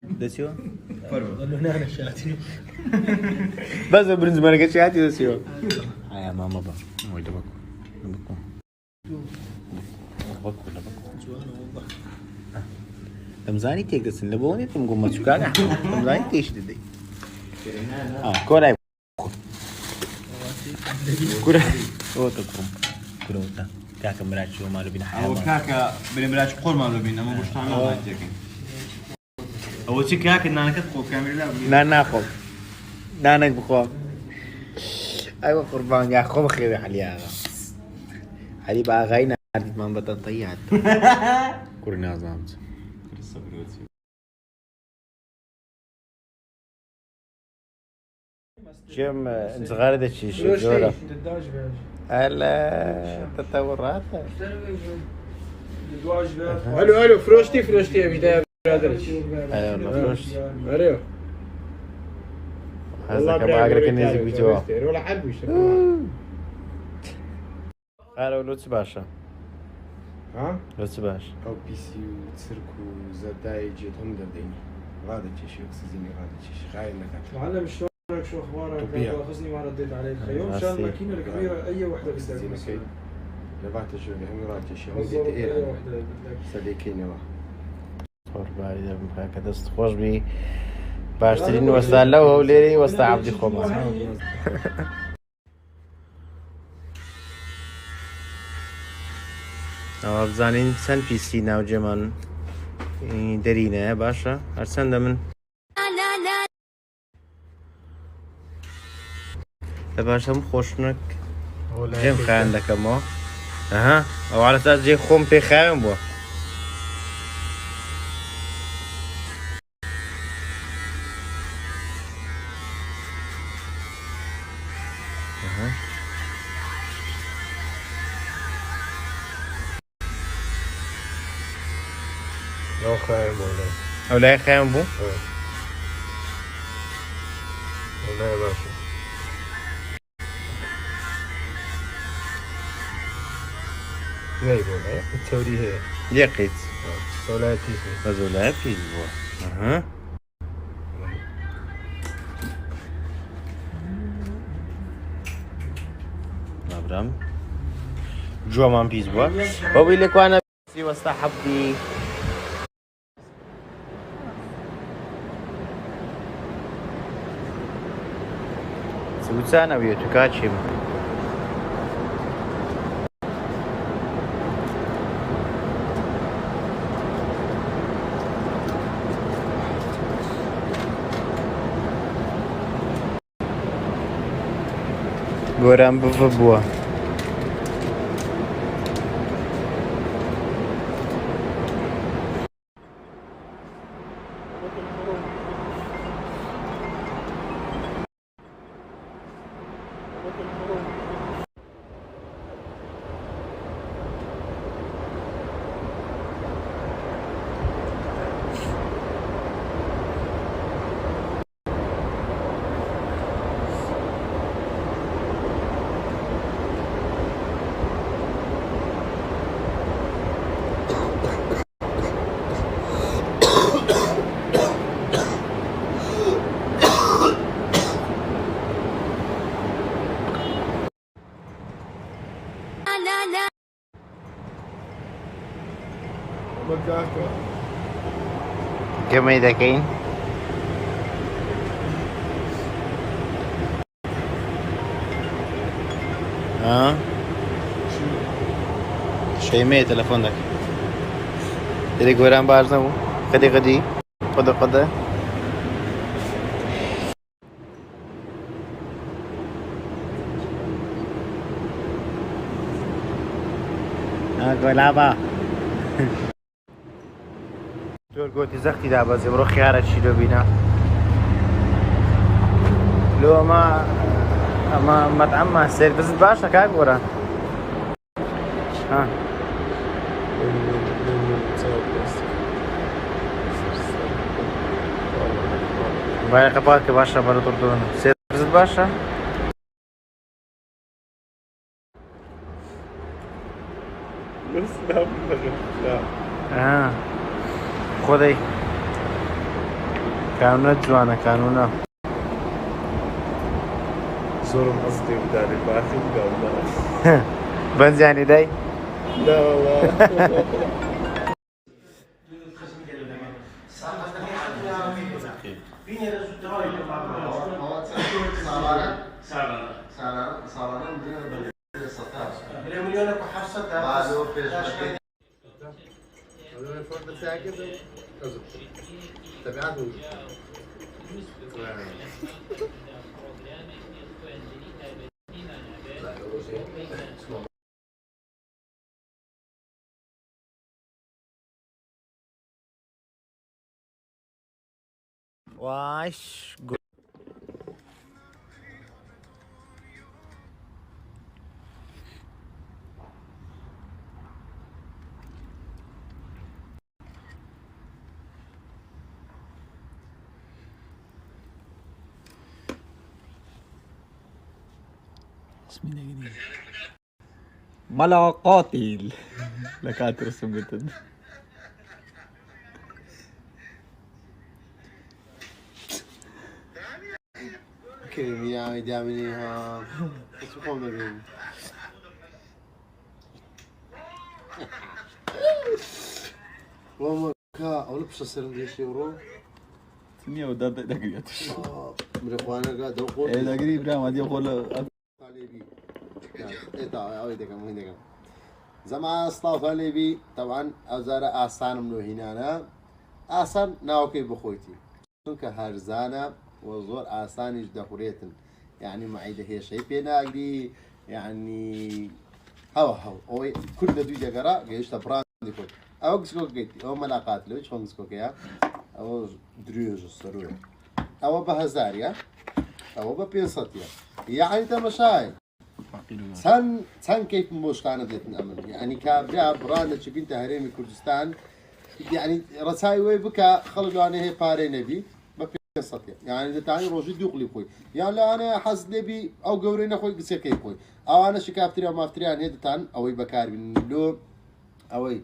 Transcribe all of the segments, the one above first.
دەچیەوە نانە شاتی بەس بە برنجمەرەکە شاتی دەچیەوە ئایا مامە بە ئەوەی دەبکو دەمزانی تێک دەچن لە بۆ نێتم گۆمە چووکانە دەمزانی تێش دەدەی کۆرای کورە ئەوەتە کوڕم کورەوەتە کاکە مراچی وەمالە بینە ئەوە کاکە برێ مراچ قۆڵمان ببین ئەمە گوشتان ناڵات دەکەین ئەوە چی کاکە نانەکەت خۆ کامێرا نان ناخۆم نانێک بخۆ ئەوە قوربان یا خۆ بخێوێ عەلیاغا عەلی بە ئاغای ناردیتمان بە تەنتەی هات کوڕی نازانم چ چێم انتقالە دەچیش جۆرە هلا تطوراتها الو فروشتي بداية برادرش ايوه والله فروشتي الو هذا كما اقرا كان يجي بجوا ولا حد وش هلا ولوتس باشا ها لوتس باشا او بي سي وتسركو زداي جيت هم دديني غادي تشي اكسجين غادي تشي خاين لك معلم شلونك شو اخبارك؟ واخذني ما رديت عليك اليوم مشان الماكينه الكبيره اي وحده بدك لبعت شو هم راجع شيء هم دقيقه صديقيني قربانی دەبم کاکە دەست خۆش بی باشترین وەستا لەوە و لێرەی وەستا عەبدی خۆمان ئەوە بزانین چەند پیسی ناوجێمان دەرینەیە باشە هەرچەندە من لە باش هەموو خۆشنەک جێم خایان دەکەمەوە ئەها ئەوە تا جێ خۆم پێی خاوێن بووە لو خايم ولا ئەو لای خایان بوو ولا باشا نايب ولا التوري هي یەقیت صلاتي بەزۆ لای پیس بووە ئەها نابرام جوەمان پیس بووە بەوەی لێکوانە وەستا حەبدی سووچانەویە تو کاچیم گۆران بڤ بووە گەمەی دەکەین شەیمەیە تەلەفۆن دەکەین دەرێ گۆران باش نەبوو قەدی قەدی قەدە قەدە گۆلابە زۆر گۆتی زەختی دابەزێ بڕۆ خیارە چیلۆ بینە لۆ ئەمە مەطعەمە سێرڤیست باشە کاک گۆران باید قەپات کە باشە بەرە دڵدۆن سێرڤیست باشە خۆدەی کانونە جوانە کانونە زۆرم هەست دێ بدارێ باخی بگاولا بەنجانی دای لا والله واش ملا قاتل لك ترسم قلت كريم يا عمي دامنيها بس بقوم نبين والله كا أول بس السرم دي شيورو تنيا ودا دقيقة مريخوانا قاعد أقول إيه دقيقة إبراهيم هذه أقول طالبي إيه أوي دكان وين دكان زمان أصلاف طالبي طبعا أزار آسان منو هنا آسان ناوكي بخويتي چونکە هەرزانە و زۆر ئاسانیش دەخورێتن یعنی مەعیدە هێشەی پێ ناگری یعنی هەوە ئەوەی کورد لە دوی دەگەڕا گەیشتە بڕاندی خۆی ئەوە گسکۆک گەیتی ئەوە مەلاقات لەوەی چۆن گسکۆکەیە ئەوە درێژە سەرۆیە ئەوە بە هەزاریە ئەوە بە 500یە یعنی تەمەشای چەند کەیفم بۆ شتانە دێتن ئەمن یعنی کابرا بڕانە چ بینتە هەرێمی کوردستان يعني رسائل وي بكا خلقوا انا هي باري نبي ما في قصتي يعني دتاني روجي دوقلي خوي يعني لا انا حز نبي او قورينا خوي قسيكي خوي او انا شكافتري او مافتري يعني دتان او بكار من لو او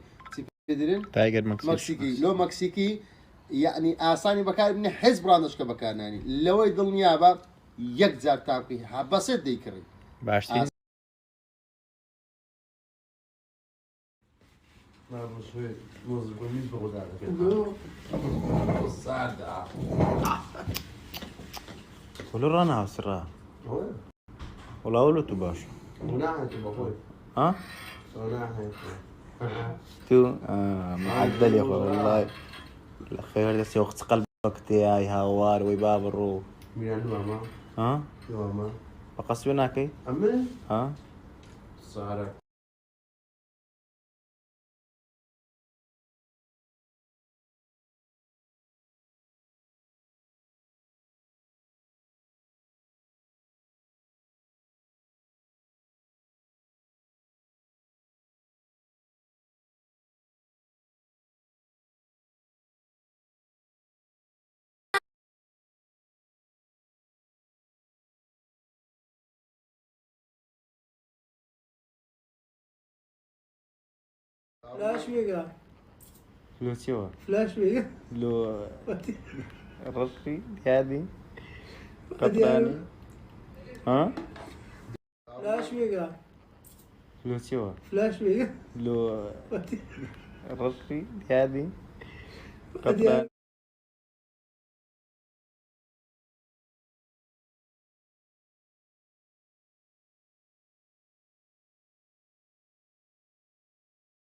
تيدرين تايجر مكسيكي لو مكسيكي يعني اساني بكار من حزب براندش كبكار يعني لو يضل نيابه يكزار تاقي بسيط ديكري باشتين ما شوي موز بميز بغداد السعادة ولو رانا وسرا ولا ولو تباش وناحية بقول ها وناحية تو معدل يا اخوي والله الخير دس وقت قلبك تاعي هوار ويباب الروح ميران ماما ها ماما فقص بناكي أمي ها صارت فلاش ميجا لو سوا فلاش ميجا لو رشي هذه قطراني ها فلاش ميجا لو سوا فلاش ميجا لو رشي هذه قطراني